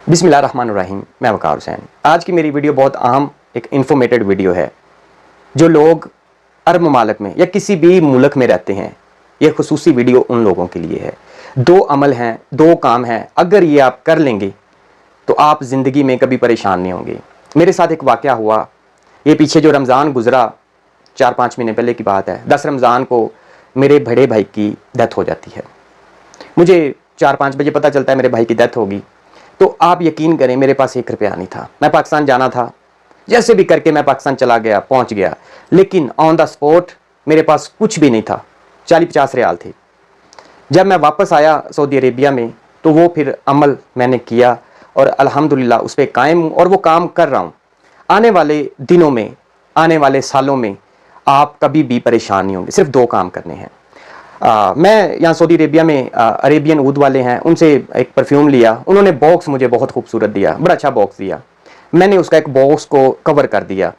बिस्मिल्लाहिर्रहमानिर्रहीम। मैं वकार हुसैन। आज की मेरी वीडियो बहुत अहम एक इन्फॉर्मेटेड वीडियो है। जो लोग अरब ममालिक में या किसी भी मुल्क में रहते हैं, ये खुसूसी वीडियो उन लोगों के लिए है। दो अमल हैं, दो काम हैं, अगर ये आप कर लेंगे तो आप ज़िंदगी में कभी परेशान नहीं होंगे। मेरे साथ एक वाक़या हुआ, ये पीछे जो रमज़ान गुज़रा 4-5 महीने पहले की बात है। 10 रमज़ान को मेरे बड़े भाई की डेथ हो जाती है। मुझे 4-5 बजे पता चलता है मेरे भाई की डेथ होगी। तो आप यकीन करें, मेरे पास 1 रुपया नहीं था। मैं पाकिस्तान जाना था, जैसे भी करके मैं पाकिस्तान चला गया, पहुंच गया, लेकिन ऑन द स्पॉट मेरे पास कुछ भी नहीं था। 40-50 रियाल थे। जब मैं वापस आया सऊदी अरेबिया में, तो वो फिर अमल मैंने किया और अल्हम्दुलिल्लाह उस पर कायम हूँ और वो काम कर रहा हूँ। आने वाले दिनों में, आने वाले सालों में आप कभी भी परेशान नहीं होंगे। सिर्फ 2 काम करने हैं। मैं यहाँ सऊदी अरेबिया में अरेबियन ऊद वाले हैं, उनसे एक परफ्यूम लिया। उन्होंने बॉक्स मुझे बहुत खूबसूरत दिया, बड़ा अच्छा बॉक्स दिया। मैंने उसका एक बॉक्स को कवर कर दिया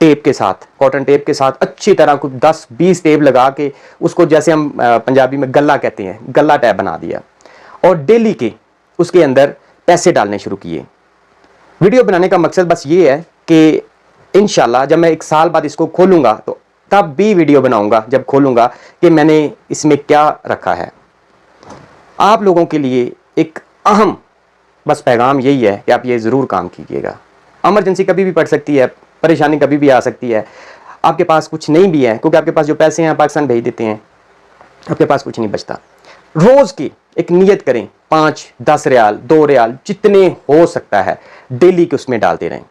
टेप के साथ, कॉटन टेप के साथ अच्छी तरह कुछ 10-20 टेप लगा के उसको, जैसे हम पंजाबी में गला कहते हैं, गला टैप बना दिया और डेली के उसके अंदर पैसे डालने शुरू किए। वीडियो बनाने का मकसद बस ये है कि इंशाल्लाह जब मैं 1 साल बाद इसको खोलूँगा तो तब भी वीडियो बनाऊंगा, जब खोलूंगा, कि मैंने इसमें क्या रखा है। आप लोगों के लिए एक अहम बस पैगाम यही है कि आप ये ज़रूर काम कीजिएगा। इमरजेंसी कभी भी पड़ सकती है, परेशानी कभी भी आ सकती है। आपके पास कुछ नहीं भी है, क्योंकि आपके पास जो पैसे हैं पाकिस्तान भेज देते हैं, आपके पास कुछ नहीं बचता। रोज़ की एक नियत करें, 5-10 रियाल, 2 रियाल, जितने हो सकता है डेली के उसमें डालते रहें।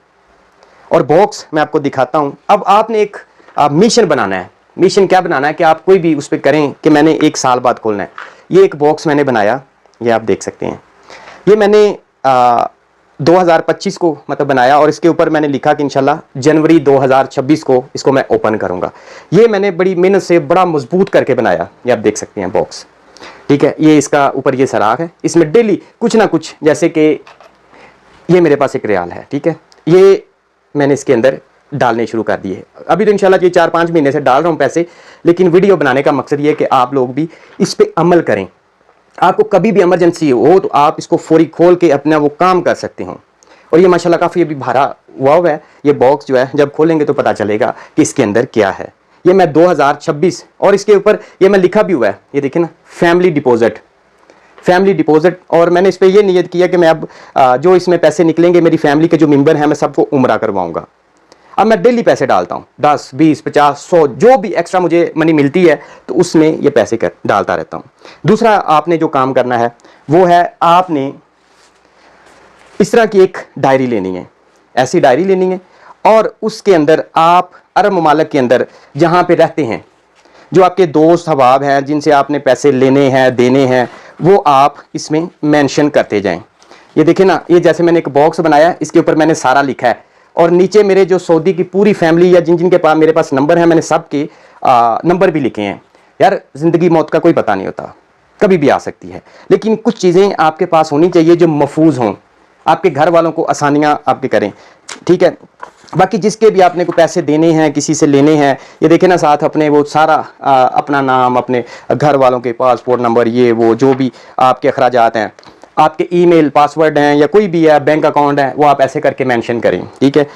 और बॉक्स मैं आपको दिखाता हूँ। अब आपने एक मिशन बनाना है। मिशन क्या बनाना है कि आप कोई भी उस पर करें कि मैंने 1 साल बाद खोलना है। ये एक बॉक्स मैंने बनाया, ये आप देख सकते हैं। ये मैंने 2025 को मतलब बनाया और इसके ऊपर मैंने लिखा कि इंशाल्लाह जनवरी 2026 को इसको मैं ओपन करूंगा। ये मैंने बड़ी मेहनत से बड़ा मजबूत करके बनाया। ये आप देख सकते हैं बॉक्स, ठीक है। ये इसका ऊपर ये सराख है, इसमें डेली कुछ ना कुछ, जैसे कि ये मेरे पास 1 रियाल है, ठीक है। ये मैंने इसके अंदर डालने शुरू कर दिए। अभी तो इंशाल्लाह ये 4-5 महीने से डाल रहा हूँ पैसे, लेकिन वीडियो बनाने का मकसद ये है कि आप लोग भी इस पे अमल करें। आपको कभी भी इमरजेंसी हो तो आप इसको फौरी खोल के अपना वो काम कर सकते हो। और ये माशाल्लाह काफ़ी अभी भरा हुआ है। ये बॉक्स जो है जब खोलेंगे तो पता चलेगा कि इसके अंदर क्या है। ये मैं 2026 और इसके ऊपर ये मैं लिखा भी हुआ है, ये देखिए ना, फैमिली डिपॉजिट, फैमिली डिपॉजिट। और मैंने इस पर यह नियत किया कि मैं अब जो इसमें पैसे निकलेंगे, मेरी फैमिली के जो मेंबर हैं, मैं सबको उम्रा करवाऊंगा। अब मैं डेली पैसे डालता हूँ, 10, 20, 50, 100, जो भी एक्स्ट्रा मुझे मनी मिलती है तो उसमें ये पैसे डालता रहता हूँ। दूसरा आपने जो काम करना है वो है, आपने इस तरह की एक डायरी लेनी है, ऐसी डायरी लेनी है और उसके अंदर आप अरब ममालिक के अंदर जहाँ पे रहते हैं, जो आपके दोस्त अहबाब हैं जिनसे आपने पैसे लेने हैं, देने हैं, वो आप इसमें मेंशन करते जाएं। ये देखिए ना, ये जैसे मैंने एक बॉक्स बनाया, इसके ऊपर मैंने सारा लिखा है और नीचे मेरे जो सऊदी की पूरी फैमिली या जिन जिन के पास मेरे पास नंबर है, मैंने सब के नंबर भी लिखे हैं। यार, ज़िंदगी मौत का कोई पता नहीं होता, कभी भी आ सकती है, लेकिन कुछ चीज़ें आपके पास होनी चाहिए जो महफूज हों, आपके घर वालों को आसानियाँ आपके करें, ठीक है। बाकी जिसके भी आपने को पैसे देने हैं, किसी से लेने हैं, ये देखें ना, साथ अपने वो सारा अपना नाम, अपने घर वालों के पासपोर्ट नंबर, ये वो जो भी आपके अखराजात हैं, आपके ईमेल, पासवर्ड हैं या कोई भी है, बैंक अकाउंट है, वो आप ऐसे करके मेंशन करें, ठीक है।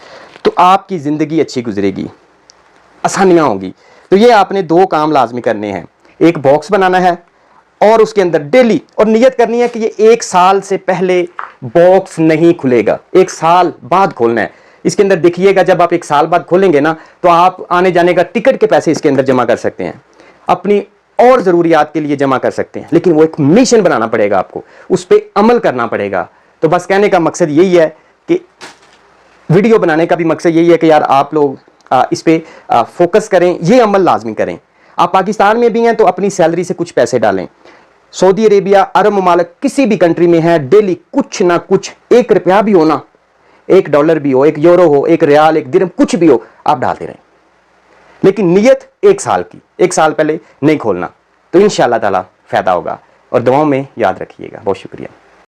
तो आपकी ज़िंदगी अच्छी गुजरेगी, आसानियाँ होंगी। तो ये आपने 2 काम लाजमी करने हैं। एक बॉक्स बनाना है और उसके अंदर डेली, और नियत करनी है कि ये 1 साल से पहले बॉक्स नहीं खुलेगा, 1 साल बाद खोलना है। इसके अंदर देखिएगा, जब आप 1 साल बाद खोलेंगे ना, तो आप आने जाने का टिकट के पैसे इसके अंदर जमा कर सकते हैं, अपनी और ज़रूरियात के लिए जमा कर सकते हैं। लेकिन वो एक मिशन बनाना पड़ेगा, आपको उस पर अमल करना पड़ेगा। तो बस कहने का मकसद यही है कि वीडियो बनाने का भी मकसद यही है कि यार आप लोग इस पर फोकस करें, ये अमल लाजमी करें। आप पाकिस्तान में भी हैं तो अपनी सैलरी से कुछ पैसे डालें। सऊदी अरेबिया, अरब ममालिक, किसी भी कंट्री में है, डेली कुछ ना कुछ, 1 रुपया भी हो ना, 1 डॉलर भी हो, 1 यूरो हो, 1 रियाल, 1 दिरहम, कुछ भी हो, आप डालते रहें। लेकिन नियत 1 साल की, 1 साल पहले नहीं खोलना, तो इंशाअल्लाह ताला फ़ायदा होगा। और दुआओं में याद रखिएगा। बहुत शुक्रिया।